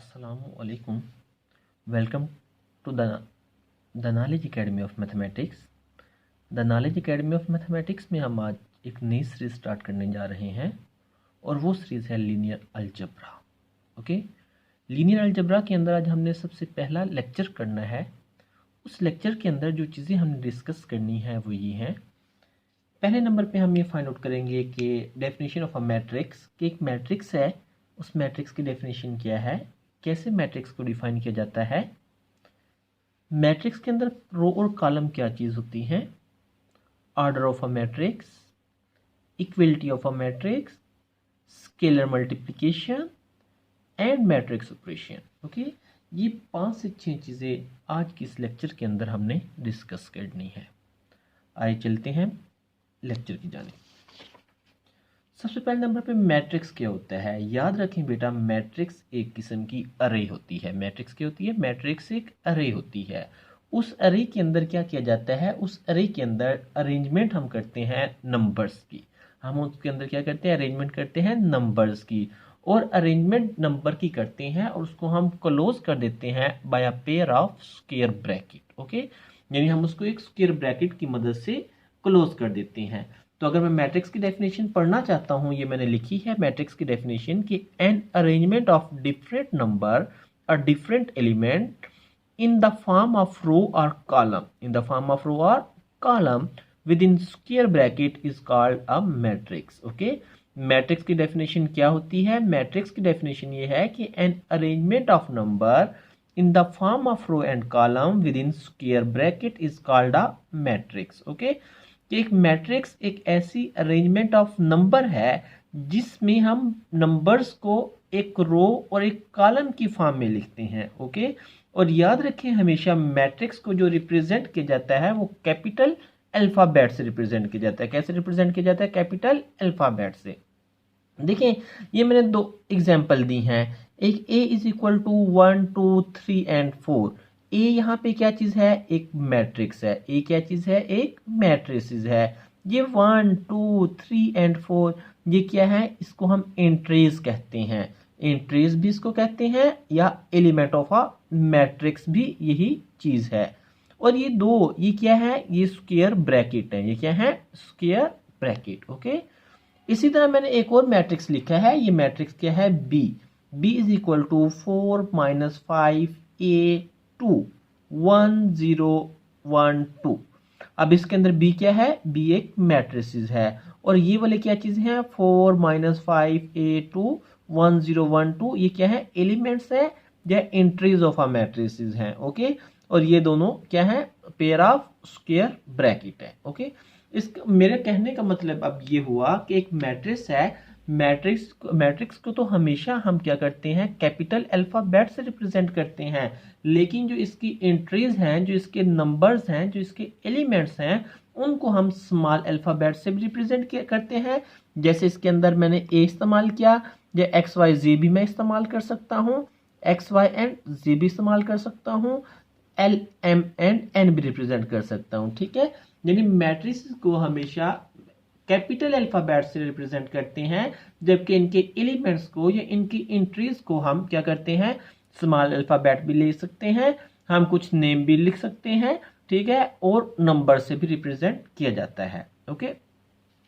Assalamualaikum. Welcome to the Knowledge Academy of Mathematics. The knowledge academy of mathematics में हम आज एक नई सीरीज स्टार्ट करने जा रहे हैं और वो सीरीज़ है linear algebra. Okay, linear algebra के अंदर आज हमने सबसे पहला लेक्चर करना है. उस लेक्चर के अंदर जो चीज़ें हमने डिस्कस करनी है वो ये हैं. पहले नंबर पे हम ये फाइंड आउट करेंगे कि डेफिनेशन ऑफ अ मैट्रिक्स, कि एक मैट्रिक्स है, उस मैट्रिक्स की डेफिनेशन क्या है, कैसे मैट्रिक्स को डिफाइन किया जाता है, मैट्रिक्स के अंदर रो और कॉलम क्या चीज़ होती हैं, order of a matrix, equality of a matrix, scalar multiplication and matrix operation. Okay, ये 5 से 6 चीज़ें आज की इस लेक्चर के अंदर हमने डिस्कस करनी है. आइए चलते हैं लेक्चर की जाने. सबसे पहले नंबर पे मैट्रिक्स क्या होता है. याद रखें बेटा, मैट्रिक्स एक किस्म की अरे होती है. मैट्रिक्स क्या होती है? मैट्रिक्स एक अरे होती है. उस अरे के अंदर क्या किया जाता है, उस अरे के अंदर अरेंजमेंट हम करते हैं नंबर्स की. हम उसके अंदर क्या करते हैं, अरेंजमेंट करते हैं नंबर्स की. और अरेंजमेंट नंबर की करते हैं और उसको हम क्लोज कर देते हैं by a pair of square bracket. Okay, यानी हम उसको एक स्क्वायर ब्रैकेट की मदद से क्लोज कर देते हैं. तो अगर मैं मैट्रिक्स की डेफिनेशन पढ़ना चाहता हूं, ये मैंने लिखी है मैट्रिक्स की डेफिनेशन कि an arrangement of different number और different element in the form of row or column, in the form of row or column within square bracket is called a matrix. Okay, matrix की definition क्या होती है? Matrix की definition ये है कि an arrangement of number in the form of row and column within square bracket is called a matrix. Okay, कि एक मैट्रिक्स एक ऐसी अरेंजमेंट ऑफ नंबर है जिसमें हम नंबर्स को एक रो और एक कॉलम की फॉर्म में लिखते हैं. ओके, और याद रखें हमेशा मैट्रिक्स को जो रिप्रेजेंट किया जाता है वो कैपिटल अल्फाबेट से रिप्रेजेंट किया जाता है. कैसे रिप्रेजेंट किया जाता है? कैपिटल अल्फाबेट से. देखें, ये मैंने 2 एग्जांपल दी हैं. एक a is equal to 1 2 3 and 4. a यहाँ पे क्या चीज़ है? एक मैट्रिक्स है. a क्या चीज़ है? एक मैट्रिसेस है. ये 1 2 3 एंड 4 ये क्या है? इसको हम एंट्रीज कहते हैं. एंट्रीज भी इसको कहते हैं या एलिमेंट ऑफ अ मैट्रिक्स भी यही चीज है. और ये दो, ये क्या है? ये स्क्वायर ब्रैकेट है. ये क्या है? Square bracket. ओके, इसी तरह मैंने एक और मैट्रिक्स लिखा है. ये मैट्रिक्स क्या है? B. B is equal to 4 -5 a 2 1 0 1 2. अब इसके अंदर बी क्या है? बी एक मैट्रिसेस है. और ये वाले क्या चीज है? 4 -5 a 2 1 0 1 2. ये क्या है? एलिमेंट्स है या एंट्रीज ऑफ अ मैट्रिसेस हैं. ओके, और ये दोनों क्या है? पेयर ऑफ स्क्वायर ब्रैकेट है. ओके, इस मेरे कहने का मतलब अब ये हुआ कि एक मैट्रिक्स है. मैट्रिक्स को तो हमेशा हम क्या करते हैं? कैपिटल अल्फाबेट से रिप्रेजेंट करते हैं. लेकिन जो इसकी एंट्रीज हैं, जो इसके नंबर्स हैं, जो इसके एलिमेंट्स हैं, उनको हम स्मॉल अल्फाबेट से भी रिप्रेजेंट करते हैं. जैसे इसके अंदर मैंने ए इस्तेमाल किया, या एक्स वाई जी भी मैं इस्तेमाल कर सकता हूँ, एक्स वाई एंड जी भी इस्तेमाल कर सकता हूँ, एल एम एंड एन भी रिप्रेजेंट कर सकता हूँ. ठीक है, यानी मैट्रिक्स को हमेशा कैपिटल अल्फाबेट से रिप्रेजेंट करते हैं, जबकि इनके एलिमेंट्स को या इनकी एंट्रीज को हम क्या करते हैं? स्मॉल अल्फाबेट भी ले सकते हैं, हम कुछ नेम भी लिख सकते हैं. ठीक है, और नंबर से भी रिप्रेजेंट किया जाता है. ओके,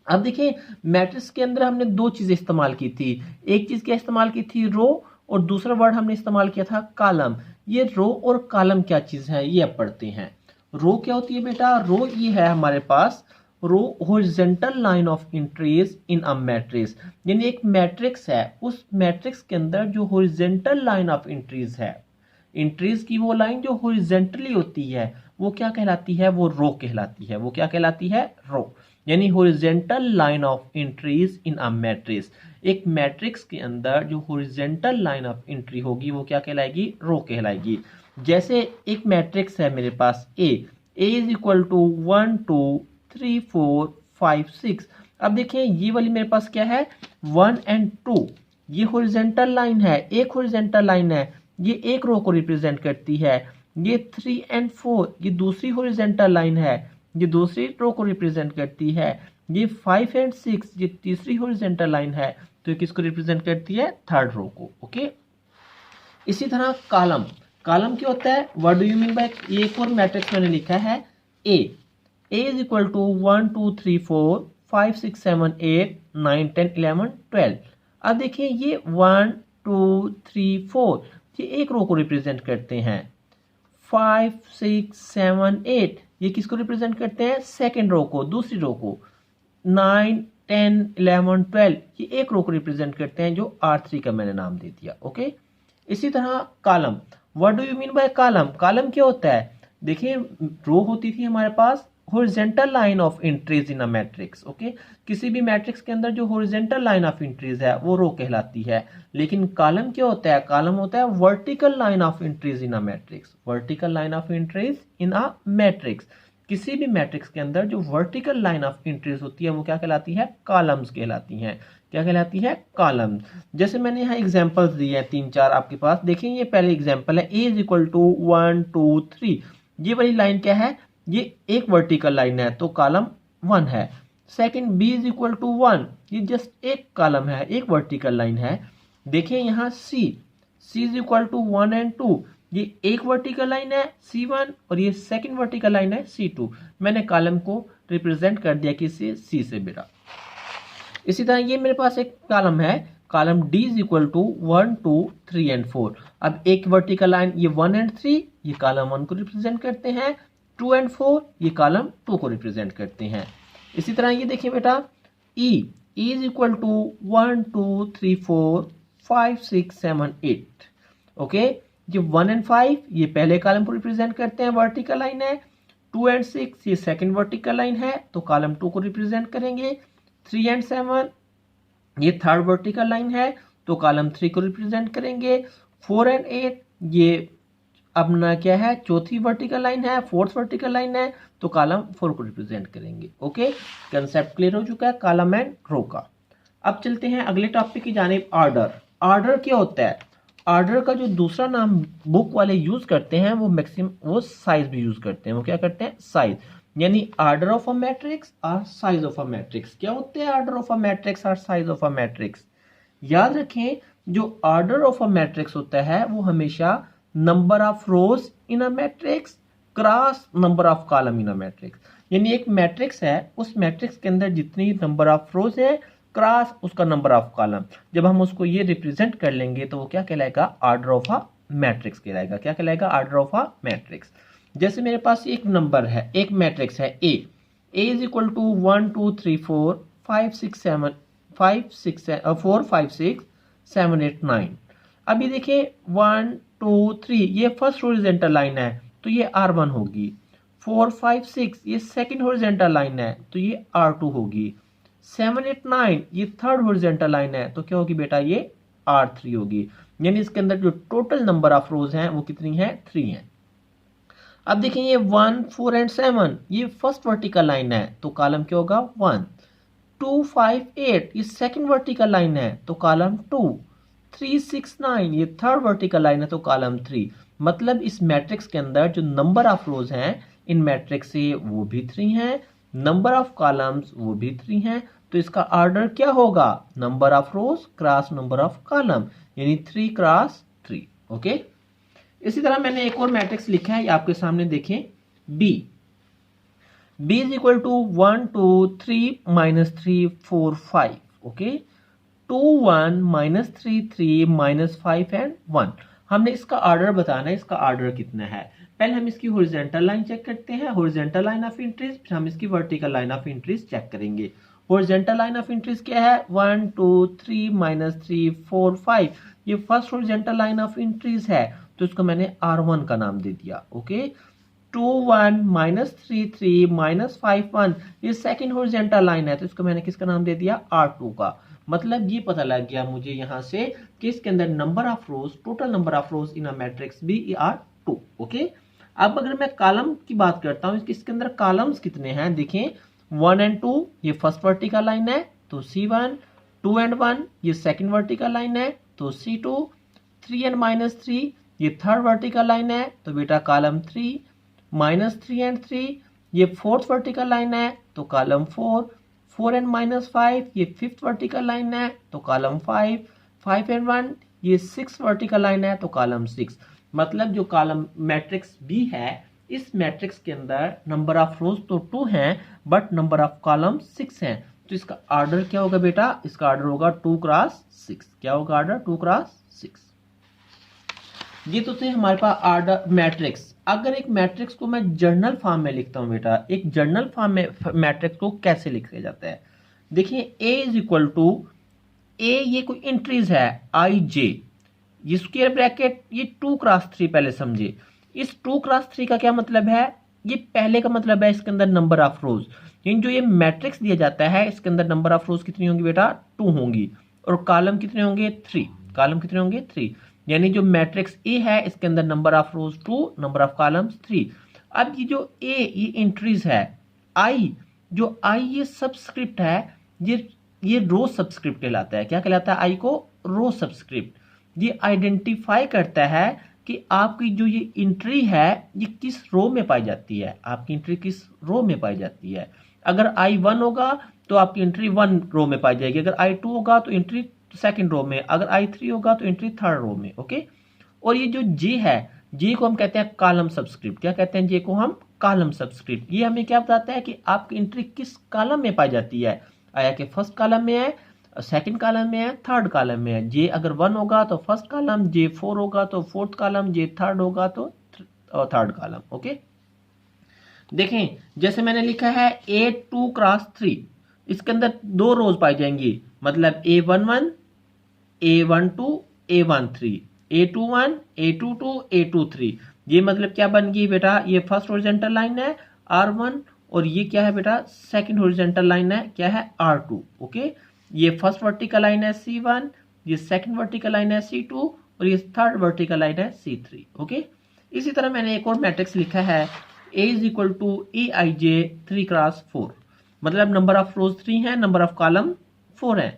अब देखिए मैट्रिक्स के अंदर हमने 2 चीजें इस्तेमाल की थी. एक चीज क्या इस्तेमाल की थी? रो. और दूसरा वर्ड हमने इस्तेमाल किया था कॉलम. ये रो और कॉलम क्या चीज है ये अब पढ़ते हैं. रो क्या होती है बेटा? रो ये है हमारे पास, row horizontal line of entries in a matrix. यानी एक मैट्रिक्स है, उस मैट्रिक्स के अंदर जो हॉरिजॉन्टल लाइन ऑफ एंट्रीज है, एंट्रीज की वो लाइन जो हॉरिजॉन्टली होती है, वो क्या कहलाती है? वो रो कहलाती है. वो क्या कहलाती है? रो. यानी horizontal line of entries in a matrix. एक मैट्रिक्स के अंदर जो हॉरिजॉन्टल लाइन ऑफ एंट्री होगी वो क्या कहलाएगी? रो कहलाएगी. जैसे एक मैट्रिक्स है मेरे पास ए इज इक्वल टू 1 2 3 4 5 6. अब देखिए ये वाली मेरे पास क्या है? 1 एंड 2. ये हॉरिजॉन्टल लाइन है, एक हॉरिजॉन्टल लाइन है, ये एक रो को रिप्रेजेंट करती है. ये 3 एंड 4 ये दूसरी हॉरिजॉन्टल लाइन है, ये दूसरी रो को रिप्रेजेंट करती है. ये 5 एंड 6 ये तीसरी हॉरिजॉन्टल लाइन है, तो ये किसको रिप्रेजेंट करती है? थर्ड रो को. ओके, इसी तरह कॉलम, कॉलम क्या होता है, what do you mean bye, ये एक और मैट्रिक्स मैंने लिखा है ए इज इक्वल टू 1 2 3 4 5 6 7 8 9 10 11 12। अब देखिए ये 1 2 3 4 ये एक रो को रिप्रेजेंट करते हैं, 5 6 7 8 ये किसको रिप्रेजेंट करते हैं, सेकेंड रो को, दूसरी रो को, 9 10 11 12 ये एक रो को रिप्रेजेंट करते हैं जो R3 का मैंने नाम दे दिया। ओके, इसी तरह column, what do you mean by column, column क्या होता है, देखिए रो होती थी हमारे पास horizontal line of entries in a matrix. Okay, किसी भी मैट्रिक्स के अंदर जो हॉरिजॉन्टल लाइन ऑफ एंट्रीज है वो रो कहलाती है। लेकिन कॉलम क्या होता है, कॉलम होता है vertical line of entries in a matrix, vertical line of entries in a matrix. किसी भी मैट्रिक्स के अंदर जो वर्टिकल लाइन ऑफ एंट्रीज होती है वो क्या कहलाती है, कॉलम्स कहलाती हैं। क्या कहलाती है, कॉलम। जैसे मैंने यहाँ एग्जांपल्स दिए हैं 3 4 आपके पास, देखिए ये पहले एग्जांपल है a इज इक्वल टू 1 2 3, ये वाली लाइन क्या है, ये एक वर्टिकल लाइन है तो कॉलम 1 है। Second b is equal to 1, ये जस्ट एक कॉलम है, एक वर्टिकल लाइन है। देखिए यहाँ c is equal to 1 and 2, ये एक वर्टिकल लाइन है C1 और ये सेकंड वर्टिकल लाइन है C2। मैंने कॉलम को रिप्रेजेंट कर दिया किससे, C से बेटा। इसी तरह ये मेरे पास एक कॉलम है, column D is equal to 1 2 3 and 4। अब एक वर्टिकल लाइन ये 1 एंड 3 ये कॉलम 1 को रिप्रेजेंट करते हैं, 2 एंड 4 ये कॉलम 2 को रिप्रेजेंट करते हैं। इसी तरह ये देखिए बेटा E is equal to 1 2 3 4 5 6 7 8। Okay, ये 1 एंड 5 ये पहले कॉलम को रिप्रेजेंट करते हैं, वर्टिकल लाइन है। 2 एंड 6 ये सेकंड वर्टिकल लाइन है तो कॉलम 2 को रिप्रेजेंट करेंगे। 3 एंड 7 ये थर्ड वर्टिकल लाइन है तो कॉलम 3 को रिप्रेजेंट करेंगे। 4 एंड 8 ये अपना क्या है, चौथी वर्टिकल लाइन है, फोर्थ वर्टिकल लाइन है तो कॉलम 4 को रिप्रेजेंट करेंगे। ओके, कंसेप्ट क्लियर हो चुका है कॉलम एंड रो का। अब चलते हैं अगले टॉपिक की जानिब, ऑर्डर। ऑर्डर क्या होता है, ऑर्डर का जो दूसरा नाम बुक वाले यूज करते हैं वो मैक्सिमम वो साइज भी यूज करते हैं। वो क्या करते हैं, साइज, यानी ऑर्डर ऑफ अ मैट्रिक्स और साइज ऑफ अ मैट्रिक्स। क्या होते हैं ऑर्डर ऑफ अ मैट्रिक्स और साइज ऑफ अ मैट्रिक्स, याद रखें जो ऑर्डर ऑफ अ मैट्रिक्स होता है वो हमेशा number of rows in a matrix cross number of column in a matrix. यानी एक मैट्रिक्स है, उस मैट्रिक्स के अंदर जितनी नंबर ऑफ रोज है क्रॉस उसका नंबर ऑफ कॉलम, जब हम उसको ये रिप्रेजेंट कर लेंगे तो वो क्या कहलाएगा, ऑर्डर ऑफ अ मैट्रिक्स कहलाएगा। क्या कहलाएगा, ऑर्डर ऑफ अ मैट्रिक्स। जैसे मेरे पास एक नंबर है, एक मैट्रिक्स है ए इज इक्वल टू 1 2 3 4 5 6 7 4 5 6 7 8 9। अभी देखिए 1 2 3 ये फर्स्ट हॉरिजॉन्टल लाइन है तो ये R1 होगी। 4 5 6 ये सेकंड हॉरिजॉन्टल लाइन है तो ये R2 होगी। 7 8 9 ये थर्ड हॉरिजॉन्टल लाइन है तो क्या होगी बेटा, ये R3 होगी। यानी इसके अंदर जो टोटल नंबर ऑफ रोज हैं वो कितनी है, 3 है। अब देखिए ये 1 4 एंड 7 ये फर्स्ट वर्टिकल लाइन है तो कॉलम क्या होगा, 1। 2 5 8 ये सेकंड वर्टिकल लाइन है तो कॉलम 2। 3 6 9 ये थर्ड वर्टिकल लाइन है तो कॉलम 3। मतलब इस मैट्रिक्स के अंदर जो नंबर ऑफ रोज हैं इन मैट्रिक्स से वो भी 3 हैं, नंबर ऑफ कॉलम्स वो भी 3 हैं। तो इसका ऑर्डर क्या होगा, number of rose cross number of column, यानी 3 क्रॉस 3। ओके, इसी तरह मैंने एक और मैट्रिक्स लिखा है, आपके सामने देखें, B is equal to 1 2 3 -3 4 5। Okay, 2 1 -3 3 -5 and 1। हमने इसका ऑर्डर बताना है, इसका ऑर्डर कितना है। पहले हम इसकी हॉरिजॉन्टल लाइन चेक करते हैं, हॉरिजॉन्टल लाइन ऑफ एंट्रीज, फिर हम इसकी vertical line of entries check करेंगे। हॉरिजॉन्टल लाइन ऑफ एंट्रीज क्या है, 1 2 3 -3 4 5 ये first horizontal line of entries है तो इसको मैंने R1 का नाम दे दिया। ओके, 2 1 -3 3 -5 1 ये सेकंड हॉरिजॉन्टल लाइन है तो इसको मैंने किसका नाम दे दिया, R2 का। मतलब ये पता लग गया मुझे यहाँ से कि इसके अंदर number of rows, total number of rows in a matrix B are 2। Okay, अब अगर मैं कॉलम की बात करता हूँ, इसके अंदर कॉलम्स कितने हैं, देखें 1 एंड 2 ये फर्स्ट वर्टिकल लाइन है तो C1। 2 एंड 1 ये सेकंड वर्टिकल लाइन है तो C2। 3 एंड -3 ये थर्ड वर्टिकल लाइन है तो बेटा कॉलम 3। -3 एंड 3 ये फोर्थ वर्टिकल लाइन है तो कॉलम 4। 4 एंड -5 ये फिफ्थ वर्टिकल लाइन है तो कॉलम 5। 5 एंड 1 ये 6 वर्टिकल लाइन है तो कॉलम 6, मतलब जो कॉलम मैट्रिक्स बी है इस मैट्रिक्स के अंदर नंबर ऑफ रोज तो 2 हैं बट नंबर ऑफ कॉलम 6 हैं, तो इसका ऑर्डर क्या होगा बेटा, इसका ऑर्डर होगा 2 क्रॉस 6। क्या होगा ऑर्डर, 2 क्रॉस 6। ये तो थे हमारे पास ऑर्डर मैट्रिक्स। अगर एक मैट्रिक्स को मैं जर्नल फॉर्म में लिखता हूं बेटा, एक जर्नल फॉर्म में मैट्रिक्स को कैसे लिखा जाता है, देखिए A इज इक्वल टू ए, ये कोई इंट्रीज है आई जे, ये स्क्वायर ब्रैकेट, ये 2 क्रॉस 3 पहले समझे। इस 2 क्रॉस 3 का क्या मतलब है, ये पहले का मतलब है इसके अंदर नंबर ऑफ रोज, यानी जो ये मैट्रिक्स दिया जाता है इसके अंदर नंबर ऑफ रोज कितनी होंगी बेटा, 2 होंगी, और कॉलम कितने होंगे, 3। कॉलम कितने होंगे, 3। यानी जो मैट्रिक्स ए है इसके अंदर number of rose 2, number of columns 3। अब ये जो ए, ये इंट्रीज है, आई, जो आई ये सबस्क्रिप्ट है, ये रो सबस्क्रिप्ट कहलाता है। क्या कहलाता है, आई को रो सबस्क्रिप्ट। ये आइडेंटिफाई करता है कि आपकी जो ये एंट्री है ये किस रो में पाई जाती है, आपकी एंट्री किस रो में पाई जाती है। अगर I1 होगा तो आपकी एंट्री 1 रो में पाई जाएगी, अगर I2 होगा तो एंट्री सेकंड रो में, अगर I3 होगा तो एंट्री थर्ड रो में। ओके, और ये जो J है, J को हम कहते हैं कॉलम सबस्क्रिप्ट। क्या कहते हैं, J को हम कॉलम सबस्क्रिप्ट। ये हमें क्या बताता है कि आपकी एंट्री किस कॉलम में पाई जाती है, आया कि फर्स्ट कॉलम में है, सेकंड कॉलम में है, थर्ड कॉलम में है। J अगर 1 होगा तो फर्स्ट कॉलम, J 4 होगा तो फोर्थ कॉलम, J थर्ड होगा तो थर्ड कॉलम। ओके, देखें जैसे मैंने लिखा है A2 क्रॉस 3, इसके अंदर 2 रोज पाई जाएंगी, मतलब A11, A12, A13, A21, A22, A23। ये मतलब क्या बन गई बेटा, ये फर्स्ट हॉरिजॉन्टल लाइन है R1, और ये क्या है बेटा, सेकंड हॉरिजॉन्टल लाइन है, क्या है, R2। ओके, ये फर्स्ट वर्टिकल लाइन है C1, ये सेकंड वर्टिकल लाइन है C2, और ये थर्ड वर्टिकल लाइन है C3। ओके, इसी तरह मैंने एक और मैट्रिक्स लिखा है A is equal to EIJ 3 cross 4, मतलब नंबर ऑफ रोज 3 है, नंबर ऑफ कॉलम 4 है।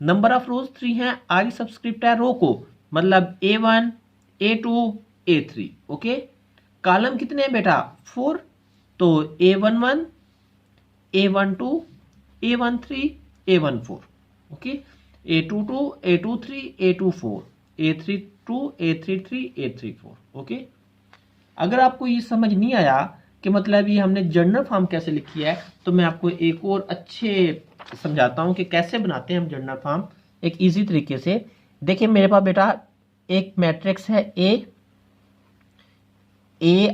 नंबर ऑफ रोज 3 है, आई सब्सक्रिप्ट है रो को, मतलब A1, A2, A3। Okay, column कितने हैं बेटा, 4, तो A11, A12, A13, A14। Okay, A22, A23, A24, A32, A33, A34। Okay, अगर आपको ये समझ नहीं आया कि मतलब ये हमने जर्नल फॉर्म कैसे लिखी है, तो मैं आपको एक और अच्छे समझाता हूं कि कैसे बनाते हैं हम जर्नल फॉर्म एक इजी तरीके से। देखिए मेरे पास बेटा एक मैट्रिक्स है A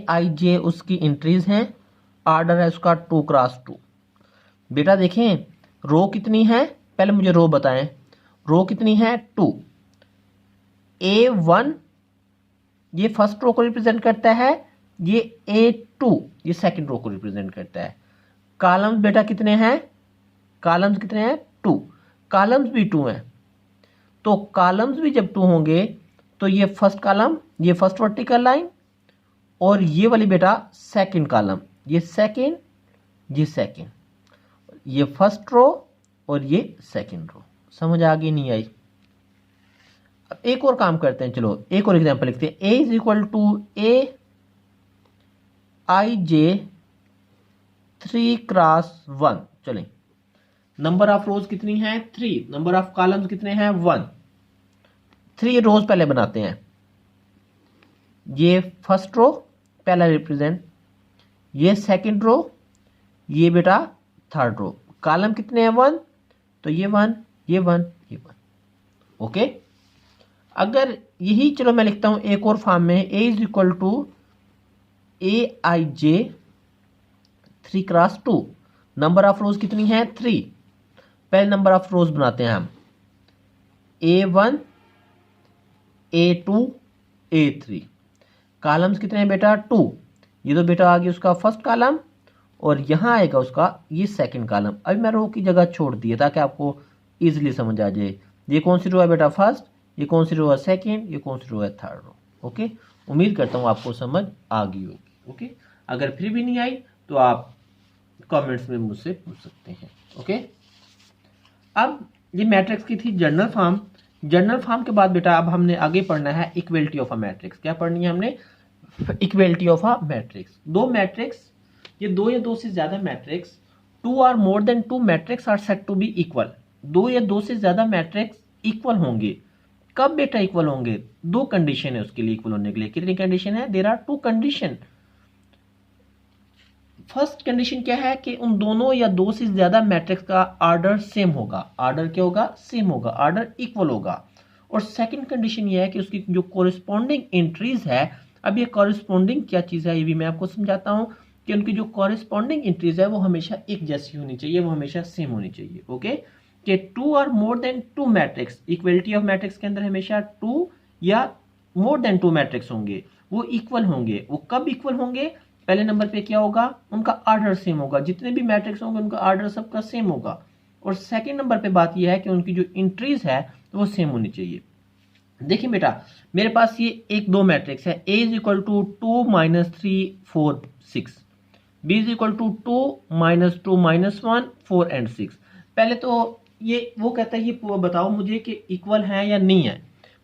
I J, उसकी एंट्रीज हैं, ऑर्डर है उसका 2 क्रॉस 2। बेटा देखें रो कितनी है, पहले मुझे रो बताएं, रो कितनी है, 2। A1 ये फर्स्ट रो को रिप्रेजेंट करता है, ये A2 ये सेकंड रो को रिप्रेजेंट करता है। कॉलम्स बेटा कितने हैं, कॉलम्स कितने हैं, 2। कॉलम्स भी 2 हैं, तो कॉलम्स भी जब 2 होंगे तो ये फर्स्ट कॉलम, ये फर्स्ट वर्टिकल लाइन, और ये वाली बेटा सेकंड कॉलम, ये सेकंड, ये सेकंड, ये फर्स्ट रो और ये सेकंड रो। समझ आ गई, नहीं आई? अब एक और काम करते हैं, चलो एक और एग्जांपल लिखते हैं। A is equal to AIJ 3 cross 1। चलें, नंबर ऑफ रोज कितनी है, 3, नंबर ऑफ कॉलम्स कितने हैं, 1। 3 रोज पहले बनाते हैं, ये फर्स्ट रो पहला रिप्रेजेंट, ये सेकंड रो, ये बेटा थर्ड रो। कॉलम कितने हैं, 1, तो ये 1, ये 1, ये 1। ओके, अगर यही चलो मैं लिखता हूं एक और फॉर्म में, A is equal to AIJ 3 cross 2, number of rows कितनी है, 3। पहले नंबर ऑफ रोज बनाते हैं हम, A1, A2, A3। कॉलम्स कितने हैं बेटा, 2। ये तो बेटा आ गया उसका फर्स्ट कॉलम, और यहां आएगा उसका ये सेकंड कॉलम। अभी मैं रो की जगह छोड़ दिया ताकि आपको इजीली समझ आ जाए। ये कौन सी रो है बेटा, फर्स्ट, ये कौन सी रो है, सेकंड, ये कौन सी रो है, थर्ड रो। ओके, उम्मीद करता हूँ आपको समझ आ गई होगी। ओके, अगर फिर भी नहीं आई तो आप कमेंट्स में मुझसे पूछ सकते हैं। ओके, अब ये मैट्रिक्स की थी जर्नल फॉर्म। जर्नल फॉर्म के बाद बेटा अब हमने आगे पढ़ना है इक्वलिटी ऑफ अ मैट्रिक्स। क्या पढ़नी है हमने, इक्वलिटी ऑफ अ मैट्रिक्स। दो मैट्रिक्स, ये 2 या 2 से ज्यादा मैट्रिक्स, 2 और more than 2 matrix are said to be equal. 2 या 2 से ज्यादा मैट्रिक्स इक्वल होंगे कब बेटा इक्वल होंगे? दो कंडीशन है उसके लिए इक्वल होने के लिए। कितनी कंडीशन है? There are two condition. First condition क्या है कि उन दोनों या दो से ज्यादा मैट्रिक्स का ऑर्डर सेम होगा। ऑर्डर क्या होगा? सेम होगा, ऑर्डर इक्वल होगा। और सेकंड कंडीशन ये है कि उसकी जो कोरिस्पॉन्डिंग एंट्रीज है, अब ये कोरिस्पॉन्डिंग क्या चीज है ये भी मैं आपको समझाता हूं कि उनकी जो कोरिस्पॉन्डिंग एंट्रीज है वो हमेशा एक जैसी होनी चाहिए, वो हमेशा सेम होनी चाहिए। ओके, कि टू और more than two matrix, equality of matrix के अंदर हमेशा टू या मोर देन टू मैट्रिक्स होंगे, वो इक्वल होंगे। वो कब इक्वल होंगे? पहले नंबर पे क्या होगा? उनका ऑर्डर सेम होगा, जितने भी मैट्रिक्स होंगे उनका ऑर्डर सबका सेम होगा। और सेकंड नंबर पे बात यह है कि उनकी जो एंट्रीज है वो सेम होनी चाहिए। देखिए बेटा, मेरे पास ये एक दो मैट्रिक्स है, A is equal to 2 -3 4 6, B is equal to 2 -2 -1 4 and 6। पहले तो ये वो कहता है ये बताओ मुझे कि इक्वल है या नहीं है।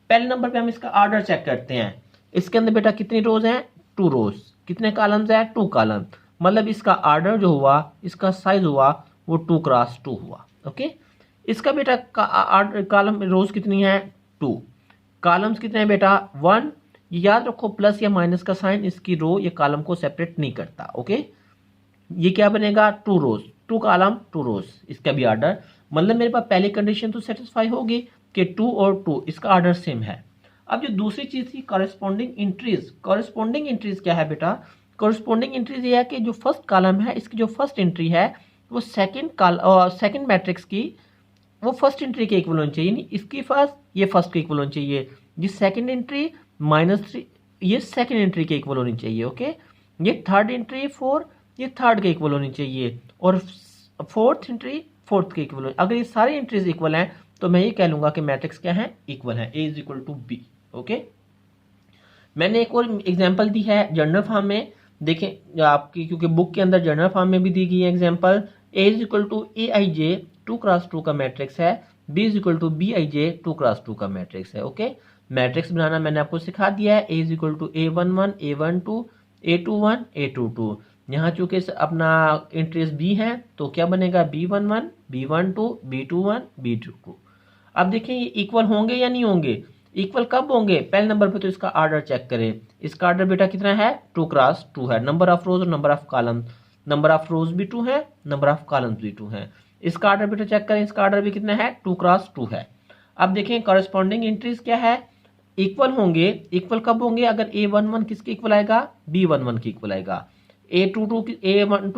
पहले नंबर पे हम इसका ऑर्डर चेक करते हैं। इसके अंदर बेटा कितनी रोज हैं? 2 रोज। कितने कॉलम्स है? 2 कॉलम। मतलब इसका ऑर्डर जो हुआ, इसका साइज हुआ वो 2 क्रॉस 2 हुआ। ओके, इसका बेटा कॉलम रोज कितनी है? 2। कॉलम्स कितने हैं बेटा? 1। याद रखो प्लस या माइनस का साइन इसकी रो या कॉलम को सेपरेट नहीं करता। ओके, ये क्या बनेगा? 2 रोज 2 कॉलम 2 रोज, इसका भी ऑर्डर। मतलब मेरे पास पहली कंडीशन तो सेटिस्फाई होगी कि 2 और 2 इसका ऑर्डर सेम है। अब जो दूसरी चीज थी कॉरेस्पॉन्डिंग इंट्रीज। कॉरेस्पॉन्डिंग इंट्रीज क्या है बेटा? कॉरेस्पॉन्डिंग इंट्रीज ये है कि जो फर्स्ट कॉलम है इसकी जो फर्स्ट एंट्री है वो सेकंड मैट्रिक्स की वो फर्स्ट एंट्री के इक्वल होनी चाहिए, इसकी फर्स्ट ये फर्स्ट के इक्वल होनी चाहिए। ये सेकंड एंट्री -3 ये सेकंड एंट्री के इक्वल होनी चाहिए। ओके, ये थर्ड एंट्री 4 ये थर्ड के इक्वल होनी चाहिए, और फोर्थ एंट्री फोर्थ के इक्वल। अगर ये सारी एंट्रीज इक्वल हैं तो मैं ये कह लूंगा कि मैट्रिक्स क्या है? इक्वल है। A is equal to B। Okay, मैंने एक और एग्जांपल दी है जनरल फॉर्म में। देखें आपकी, क्योंकि बुक के अंदर जनरल फॉर्म में भी दी गई है example. A is equal to AIJ 2 cross 2 का मैट्रिक्स है, B is equal to BIJ 2 cross 2 का मैट्रिक्स है। ओके, मैट्रिक्स बनाना मैंने आपको सिखा दिया है। A is equal to A11 A12 A21 A22। यहाँ चूंकि अपना इंट्रीज B है तो क्या बनेगा? B11 B12 B21 B22। अब देखें ये इक्वल होंगे या नहीं होंगे? इक्वल कब होंगे? पहले नंबर पे तो इसका ऑर्डर चेक करें। इसका ऑर्डर बेटा कितना है? 2 क्रॉस 2 है। नंबर ऑफ रोज और number of column, number of रोज भी 2 है, नंबर ऑफ कॉलम्स भी 2 है। इसका ऑर्डर बेटा चेक करें, इसका ऑर्डर भी कितना है? 2 क्रॉस 2 है। अब देखें कॉरेस्पॉन्डिंग एंट्रीज क्या है? इक्वल होंगे। इक्वल कब होंगे? अगर A11 किसके इक्वल आएगा? B11 के इक्वल आएगा। A12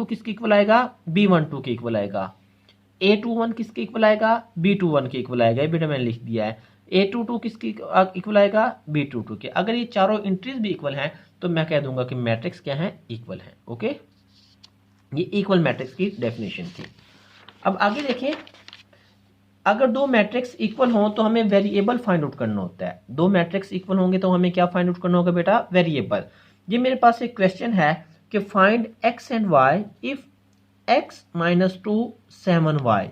किसके इक्वल आएगा? B12 के इक्वल आएगा। A21 किसके इक्वल आएगा? B21 के इक्वल आएगा। ये बेटा मैंने लिख दिया है। A22 किसके इक्वल आएगा? B22 के। अगर ये चारों इंट्रीज भी इक्वल हैं तो मैं कह दूंगा कि मैट्रिक्स क्या है? इक्वल है। ओके, ये इक्वल मैट्रिक्स की डेफिनेशन थी। अब आगे देखें, अगर दो मैट्रिक्स इक्वल हों तो हमें वेरिएबल फाइंड आउट करना होता है। दो मैट्रिक्स इक्वल होंगे तो हमें क्या फाइंड आउट करना होगा बेटा? वेरिएबल। ये मेरे पास एक क्वेश्चन है कि find x and y if x - 2 7y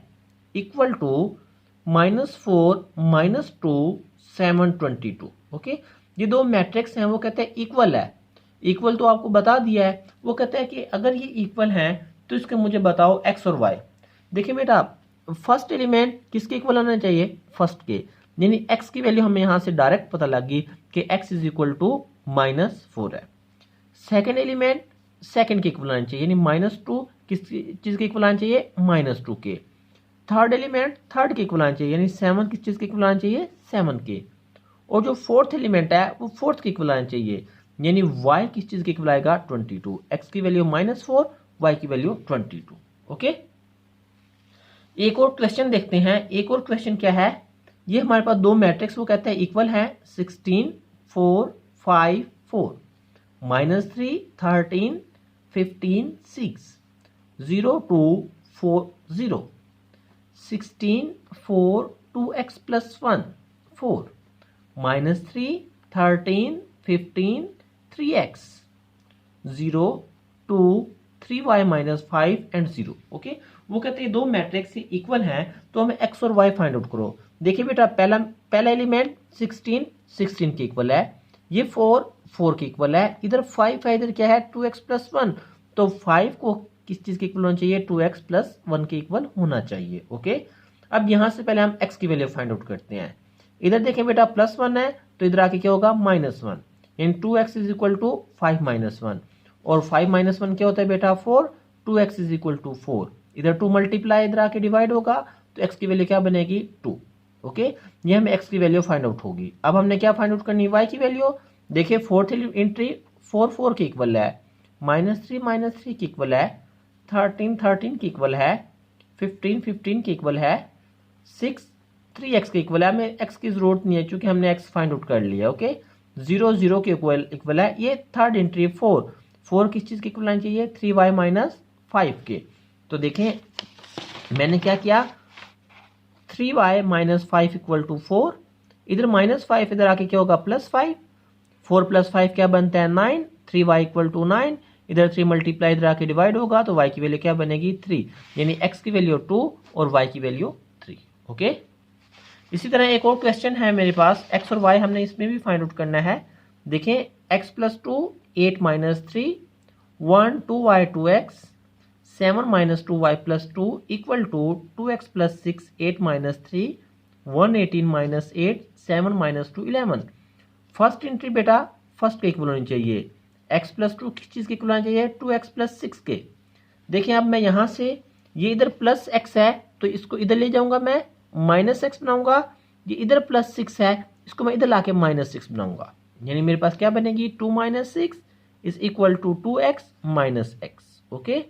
equal to -4 -2 7 22। Okay, ये दो मैट्रिक्स हैं, वो कहते हैं इक्वल है। इक्वल तो आपको बता दिया है। वो कहते हैं कि अगर ये इक्वल हैं तो इसके मुझे बताओ x और y। देखिए बेटा, फर्स्ट एलिमेंट किसके इक्वल होना चाहिए? फर्स्ट के, यानी x की वैल्यू हमें यहां से डायरेक्ट पता लग गई कि x इज इक्वल टू -4 है। सेकेंड एलिमेंट सेकेंड के इक्वल आना चाहिए, यानी -2 किस चीज के इक्वल आना चाहिए? -2 के। थर्ड एलिमेंट थर्ड के इक्वल आना चाहिए, यानी 7 किस चीज के इक्वल आना चाहिए? 7 के। और जो फोर्थ एलिमेंट है वो फोर्थ के इक्वल आना चाहिए, यानी y किस चीज के इक्वल आएगा? 22। x की वैल्यू -4, y की वैल्यू 22। ओके, एक और क्वेश्चन देखते हैं। एक और क्वेश्चन क्या है? ये हमारे पास दो मैट्रिक्स वो कहते हैं इक्वल है। 16 4 5 4 -3 13 15 6 0 2 4 0 16 4 2x plus 1 4 -3 13 15 3x 0 2 3y - 5 and 0। Okay, वो कहते हैं दो मैट्रिक्स इक्वल हैं तो हमें x और y फाइंड आउट करो। देखिए बेटा, पहला एलिमेंट 16 16 के इक्वल है, ये 4 4 के इक्वल है, इधर 5 है, इधर क्या है? 2x plus 1। तो 5 को किस चीज के इक्वल होना चाहिए? 2x plus 1 के इक्वल होना चाहिए। ओके, अब यहां से पहले हम x की वैल्यू फाइंड आउट करते हैं। इधर देखें बेटा +1 है तो इधर आके क्या होगा -1, यानी 2x इज इक्वल टू 5 - 1, और 5 - 1 क्या होता है बेटा 4, 2x इज इक्वल टू 4, इधर 2 मल्टीप्लाई इधर आके डिवाइड होगा तो x की वैल्यू क्या बनेगी 2। ओके, ये हमें x की वैल्यू फाइंड आउट होगी। अब हमने क्या फाइंड आउट करनी है, y की वैल्यू। देखिए फोर्थ एंट्री 4 4 के इक्वल है, -3 -3 के इक्वल है, 13 13 के इक्वल है, 15 15 के इक्वल है, 6 3x के इक्वल है। हमें x की जरूरत नहीं है क्योंकि हमने x फाइंड आउट कर लिया। ओके, 0 0 के इक्वल है। ये थर्ड एंट्री 4 4 किस चीज के इक्वल आना चाहिए, 3y - 5 के। तो देखें मैंने क्या किया, 3y - 5 इक्वल टू 4, इधर -5 इधर आके क्या होगा +5, 4 + 5 क्या बनता है 9, 3y इक्वल टू 9, इधर 3 मल्टीप्लाई इधर आके डिवाइड होगा तो y की वैल्यू क्या बनेगी 3, यानी x की वैल्यू 2 और y की वैल्यू 3। ओके, इसी तरह एक और क्वेश्चन है मेरे पास, x और y हमने इसमें भी फाइंड आउट करना है। देखें x + 2 8 - 3, 1 2y 2x, 7 - 2y + 2 equal to 2x + 6 8 - 3, 1 18 - 8, 7 - 2 11। First entry बेटा फर्स्ट के इक्वल होनी चाहिए, x + 2 किस चीज़ के इक्वल होना चाहिए, 2x + 6 के। देखिए अब मैं यहाँ से ये इधर +x है तो इसको इधर ले जाऊंगा मैं, -x बनाऊंगा, ये इधर +6 है इसको मैं इधर लाके -6 बनाऊंगा, यानी मेरे पास क्या बनेगी 2 - 6 is equal to 2x - x। Okay,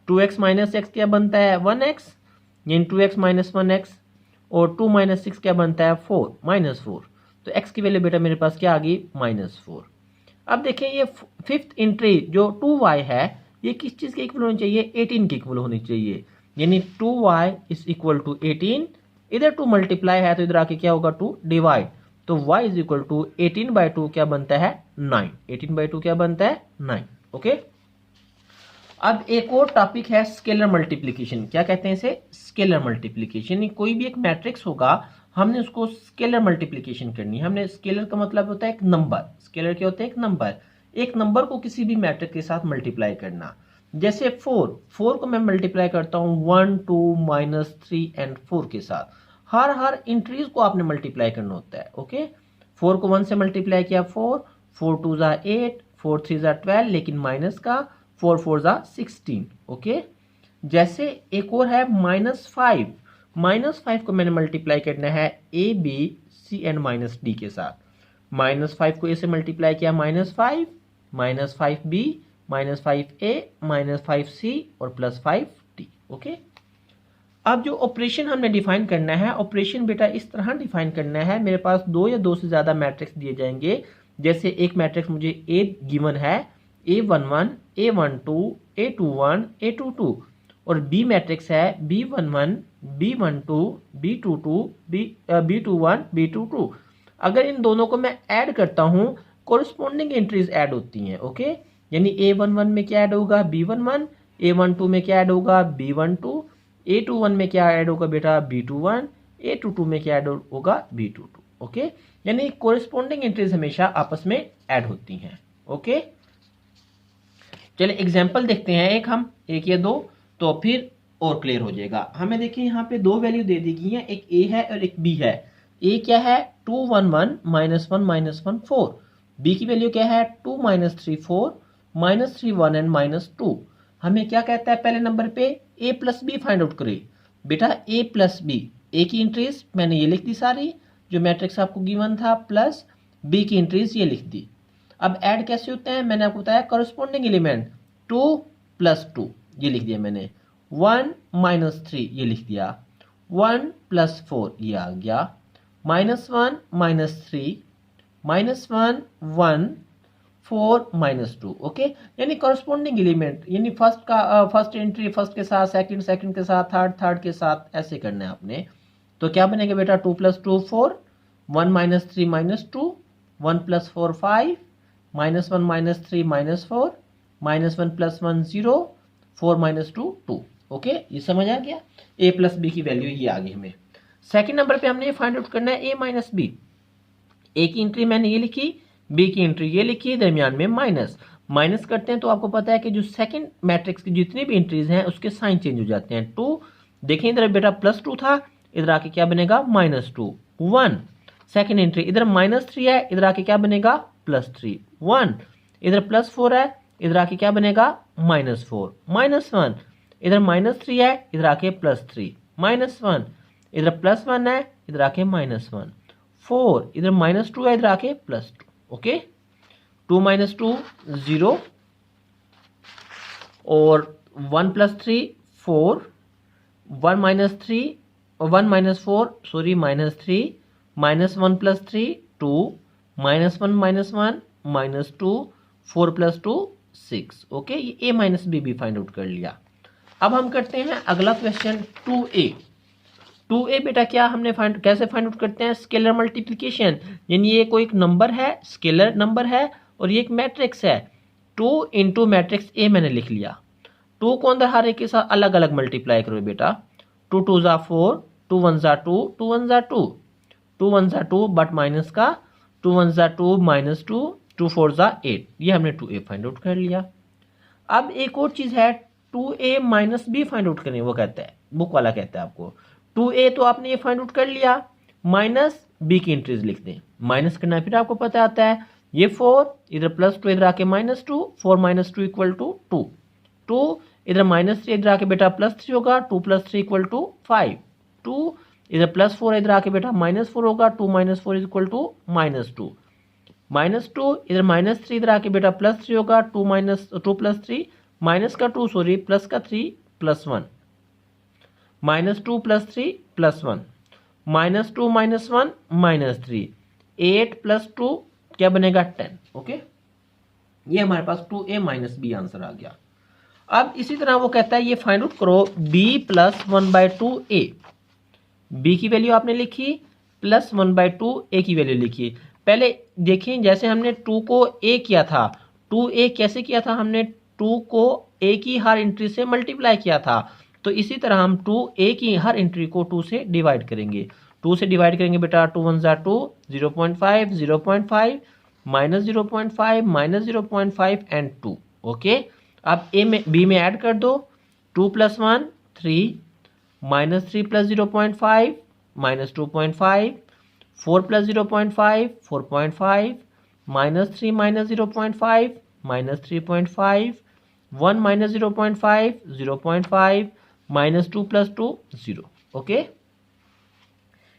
2x - x क्या बनता है 1x, यानी 2x - 1x, और 2 - 6 क्या बनता है 4 -4, तो x की वैल्यू बेटा मेरे पास क्या आ गई -4। अब देखें ये फिफ्थ एंट्री जो 2y है ये किस चीज़ के इक्वल होनी चाहिए, 18 के इक्वल होनी चाहिए, यानी 2y इज इक्वल टू 18, इधर 2 मल्टीप्लाई है तो इधर आके क्या होगा 2 डिवाइड, तो y इज इक्वल टू 18/2 क्या बनता है 9, 18/2 क्या बनता है 9। ओके, अब एक और टॉपिक है स्केलर मल्टीप्लिकेशन। क्या कहते हैं इसे, स्केलर मल्टीप्लिकेशन। कोई भी एक मैट्रिक्स होगा हमने उसको स्केलर मल्टीप्लिकेशन करनी है। हमने स्केलर का मतलब होता है एक नंबर, स्केलर क्या होता है एक नंबर, एक नंबर को किसी भी मैट्रिक्स के साथ मल्टीप्लाई करना। जैसे 4 को मैं मल्टीप्लाई करता हूँ 1 2 -3 एंड 4 के साथ, हर इंट्रीज को आपने मल्टीप्लाई करना होता है। ओके, 4 को 1 से मल्टीप्लाई किया 4 4 2 8, 4 3 12, लेकिन माइनस का 4 4 16। ओके, जैसे एक और है -5 को मैंने मल्टीप्लाई करना है A B C and -d के साथ। -5 को ए से मल्टीप्लाई किया -5 -5b -5a -5c और +5d। ओके, अब जो ऑपरेशन हमने डिफाइन करना है, ऑपरेशन बेटा इस तरह डिफाइन करना है, मेरे पास 2 या 2 से ज्यादा मैट्रिक्स दिए जाएंगे। जैसे एक मैट्रिक्स मुझे A गिवन है, A11 A12 A21 A22, और B मैट्रिक्स है B11 B12 B22 B21 B22। अगर इन दोनों को मैं ऐड करता हूं कोरिस्पोंडिंग एंट्रीज ऐड होती हैं। ओके, यानी A11 में क्या ऐड होगा B11, A12 में क्या ऐड होगा B12, A21 में क्या ऐड होगा बेटा B21, A22 में क्या ऐड होगा B22। ओके, यानी कोरिस्पोंडिंग एंट्रीज हमेशा आपस में ऐड होती हैं। ओके, चलिए एग्जांपल देखते हैं एक या दो, तो फिर और क्लियर हो जाएगा। हमें देखिए यहाँ पे दो वैल्यू दे दी गई है, एक A है और एक B है। A क्या है 2 1 1 -1 -1 4, B की वैल्यू क्या है 2 -3 4 -3 1 एंड -2। हमें क्या कहता है पहले नंबर पे A + B फाइंड आउट करें। बेटा A + B, A की इंट्रीज मैंने ये लिख दी सारी जो मैट्रिक्स आपको गिवन था, प्लस B की इंट्रीज ये लिख दी। अब ऐड कैसे होते हैं मैंने आपको बताया, करस्पॉन्डिंग एलिमेंट 2 + 2 ये लिख दिया मैंने, 1 -3 ये लिख दिया, 1 + 4 ये आ गया, -1 -3 -1 1 4 -2। ओके, यानी करस्पॉन्डिंग एलिमेंट, यानी फर्स्ट एंट्री फर्स्ट के साथ, सेकंड के साथ, थर्ड के साथ, ऐसे करना है आपने। तो क्या बनेगा बेटा 2 + 2 4, 1 -3 -2, 1 + 4 5, -1 -3 -4, -1 + 1 0, 4 -2 2। ओके, ये समझ आ गया। A + B की वैल्यू ये आ गई हमें। सेकंड नंबर पे हमने ये फाइंड आउट करना है A - B। A की एंट्री मैंने ये लिखी, B की एंट्री ये लिखी, दरमियान में माइनस करते हैं तो आपको पता है कि जो सेकंड मैट्रिक्स की जितनी भी एंट्रीज हैं उसके साइन चेंज हो जाते हैं। 2 देखें इधर बेटा +2 था, इधर आके क्या बनेगा -2, 1 सेकेंड एंट्री, इधर -3 है, इधर आके क्या बनेगा +3, 1, इधर +4 है, इधर आके क्या बनेगा -4, -1, इधर -3 है, इधर आके +3, -1, इधर +1 है, इधर आके -1, 4, इधर -2 है, इधर आके +2, ओके। 2 - 2 0 और 1 + 3 4, 1 - 3 1 - 4 सॉरी -3, -1 + 3 2, -1 - 1 -2, 4 + 2 6, ओके। ये a - b भी फाइंड आउट कर लिया। अब हम करते हैं अगला क्वेश्चन 2a। 2a बेटा क्या हमने कैसे फाइंड आउट करते हैं, स्केलर मल्टीप्लिकेशन, यानी ये कोई एक नंबर है, स्केलर नंबर है और ये एक मैट्रिक्स है। 2 × मैट्रिक्स a मैंने लिख लिया। 2 को अंदर हर एक के साथ अलग अलग मल्टीप्लाई करो बेटा। 2 × 2 = 4, 2 × 1 = 2, 2 × 1 = 2, 2 × 1 = 2 बट माइनस का, 2 × 1 = 2 -2, 2 × 4 = 8। ये हमने 2a फाइंड आउट कर लिया। अब एक और चीज है 2a - b फाइंड आउट करनी, वो कहता है बुक वाला कहता है आपको 2a तो आपने ये फाइंड आउट कर लिया, -b की एंट्रीज लिख दें। माइनस करना फिर आपको पता आता है, ये 4 इधर +2 इधर आके -2, 4 - 2 = 2, 2 इधर -3 इधर आके बेटा +3 होगा, 2 + 3 = 5, 2 इधर +4 इधर आके बेटा -4 होगा, 2 - 4 = -2, -2 इधर -3 इधर आके बेटा +3 होगा, 2 + 3 माइनस का 2 सॉरी प्लस का 3 +1, -2 + 3 +1, -2 - 1 -3, 8 + 2 क्या बनेगा 10, ओके। ये हमारे पास 2a - b आंसर आ गया। अब इसी तरह वो कहता है ये फाइंड आउट करो b + 1/2a। b की वैल्यू आपने लिखी, + 1/2 a की वैल्यू लिखी। पहले देखिए जैसे हमने 2 को a किया था, 2a कैसे किया था, हमने 2 को a की हर एंट्री से मल्टीप्लाई किया था। तो इसी तरह हम 2a की हर एंट्री को 2 से डिवाइड करेंगे। 2 से डिवाइड करेंगे बेटा, 2 × 1 = 2, 0.5 0.5 -0.5 -0.5 एंड 2, ओके। अब b में ऐड कर दो, 2 + 1 3, -3 + 0.5 -2.5, 4 + 0.5 4.5, -3 - 0.5 -3.5, 1 - 0.5 0.5, -2 + 2 0, ओके।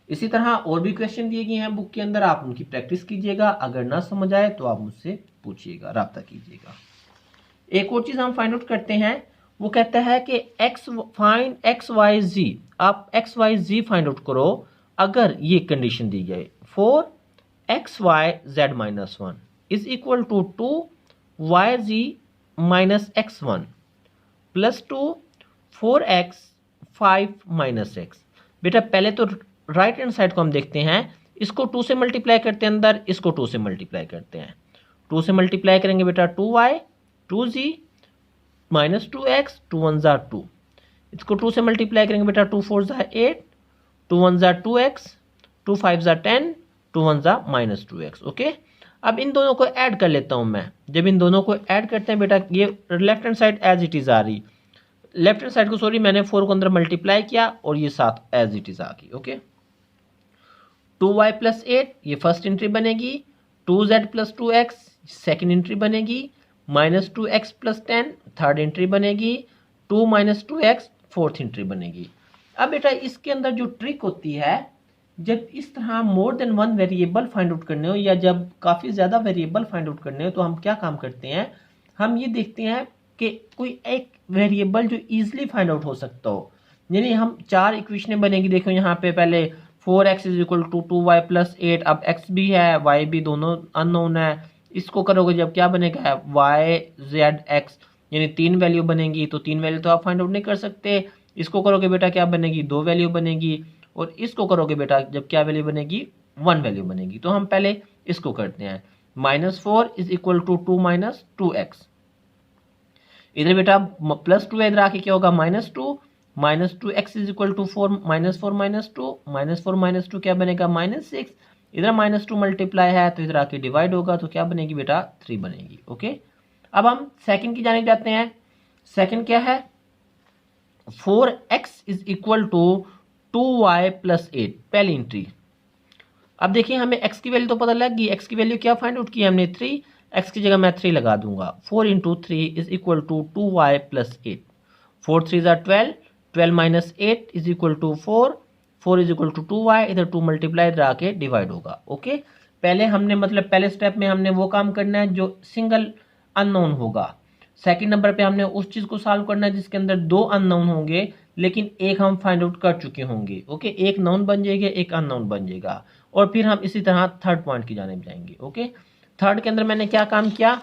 इसी तरह और भी क्वेश्चन दिए गए हैं बुक के अंदर, आप उनकी प्रैक्टिस कीजिएगा। अगर ना समझ आए तो आप मुझसे पूछिएगा, राब्ता कीजिएगा। एक और चीज हम फाइंड आउट करते हैं, वो कहता है कि फाइंड XYZ, आप XYZ फाइंड आउट करो अगर ये कंडीशन दी जाए, 4XYZ - 1 = 2YZ - X1 +2 4X 5 - X। बेटा पहले तो राइट हैंड साइड को हम देखते हैं, इसको 2 से मल्टीप्लाई करते हैं अंदर, इसको 2 से मल्टीप्लाई करते हैं। 2 से मल्टीप्लाई करेंगे बेटा 2y 2z -2x, 2 × 1 = 2, इसको 2 से मल्टीप्लाई करेंगे बेटा 2 × 4 = 8, 2 × 1 = 2x, 2 × 5 = 10, 2 × 1 = -2x, ओके। अब इन दोनों को ऐड कर लेता हूं मैं। जब इन दोनों को ऐड करते हैं बेटा, ये left hand side as it is आ रही, लेफ्ट हैंड साइड को सॉरी मैंने 4 को अंदर मल्टीप्लाई किया और ये 7 एज इट इज आ गई, ओके। 2y + 8 ये फर्स्ट एंट्री बनेगी, 2z + 2x सेकेंड एंट्री बनेगी, -2x + 10 थर्ड एंट्री बनेगी, 2 - 2x फोर्थ एंट्री बनेगी। अब बेटा इसके अंदर जो ट्रिक होती है, जब इस तरह more than one variable find out करने हो या जब काफ़ी ज़्यादा वेरिएबल फाइंड आउट करने हो, तो हम क्या काम करते हैं, हम ये देखते हैं कि कोई एक वेरिएबल जो ईजिली फाइंड आउट हो सकता हो। यानी हम 4 इक्वेशनें बनेगी, देखो यहाँ पे पहले 4x = 2y + 8, अब x भी है y भी दोनों अननोन है, इसको करोगे जब क्या बनेगा y z x, यानी 3 वैल्यू बनेगी। तो 3 वैल्यू तो आप फाइंड आउट नहीं कर सकते, इसको करोगे बेटा क्या बनेगी 2 वैल्यू बनेगी, और इसको करोगे बेटा जब क्या वैल्यू बनेगी 1 वैल्यू बनेगी। तो हम पहले इसको करते हैं, -4 = 2 - 2x, इधर बेटा +2 इधर आके क्या होगा -2, -2x = 4 -4 -2 -4 -2 क्या बनेगा -6, इधर -2 मल्टीप्लाई है तो इधर आके डिवाइड होगा, तो क्या बनेगी बेटा 3 बनेगी, ओके। अब हम सेकंड की जाने जाते हैं। सेकंड क्या है, 4x = 2y + 8 पहली एंट्री। अब देखिए हमें x की वैल्यू तो पता लग गई, x की वैल्यू क्या फाइंड आउट की हमने 3, x की जगह मैं 3 लगा दूंगा। 4 into 3 is equal to 2y plus 8, 4 3 ज़ा 12, 12 minus 8 is equal to 4, 4 is equal to 2y, इधर 2 मल्टीप्लाई इधर आके डिवाइड होगा। ओके, पहले हमने मतलब पहले स्टेप में हमने वो काम करना है जो सिंगल अननोन होगा। सेकंड नंबर पे हमने उस चीज को सॉल्व करना है जिसके अंदर दो अननोन होंगे लेकिन एक हम फाइंड आउट कर चुके होंगे। ओके, एक नोन बन जाएगा, एक अननोन बन जाएगा, और फिर हम इसी तरह थर्ड पॉइंट की जाने जाएंगे। ओके, थर्ड के अंदर मैंने क्या काम किया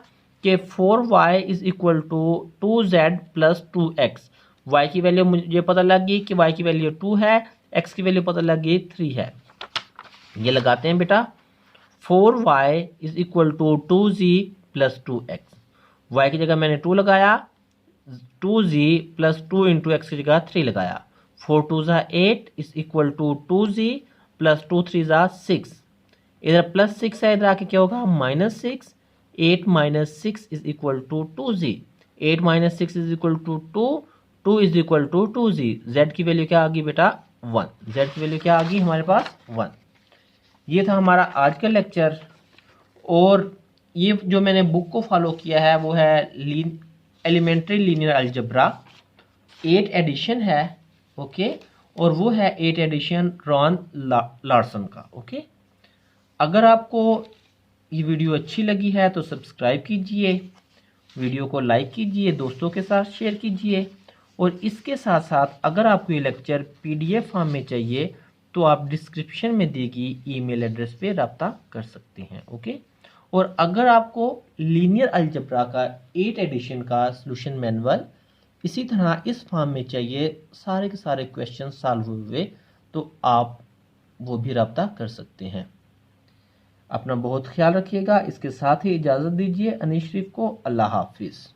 कि 4y is equal to 2z plus 2x। y की वैल्यू मुझे पता लग गई कि y की वैल्यू 2 है, x की वैल्यू पता लग गई 3 है। ये लगाते हैं बेटा, 4y is equal to 2z plus 2x। y की जगह मैंने 2 लगाया, 2z प्लस 2 इंटू एक्स की जगह 3 लगाया। 4 2 ज़ा 8 is equal to 2z plus 2 3 ज़ा 6, इधर प्लस 6 है, इधर आके क्या होगा -6। 8 minus 6 is equal to 2z, 8 minus 6 is equal to 2, 2 is equal to 2z। z की वैल्यू क्या आ गई बेटा 1, z की वैल्यू क्या आ गई हमारे पास 1। ये था हमारा आज का लेक्चर, और ये जो मैंने बुक को फॉलो किया है वो है एलिमेंट्री लीनियर अलजेब्रा 8 एडिशन है। ओके, और वो है 8 एडिशन रॉन लार्सन का। ओके, अगर आपको ये वीडियो अच्छी लगी है तो सब्सक्राइब कीजिए, वीडियो को लाइक कीजिए, दोस्तों के साथ शेयर कीजिए, और इसके साथ साथ अगर आपको ये लेक्चर पीडीएफ फॉर्म में चाहिए तो आप डिस्क्रिप्शन में दी गई ईमेल एड्रेस पे रब्ता कर सकते हैं। ओके, और अगर आपको लीनियर अलजेब्रा का 8 एडिशन का सॉल्यूशन मैनुअल इसी तरह इस फॉर्म में चाहिए, सारे के सारे क्वेश्चन सॉल्व हुए, तो आप वो भी रब्ता कर सकते हैं। अपना बहुत ख्याल रखिएगा। इसके साथ ही इजाज़त दीजिए अनीश शरीफ को। अल्लाह हाफिज़।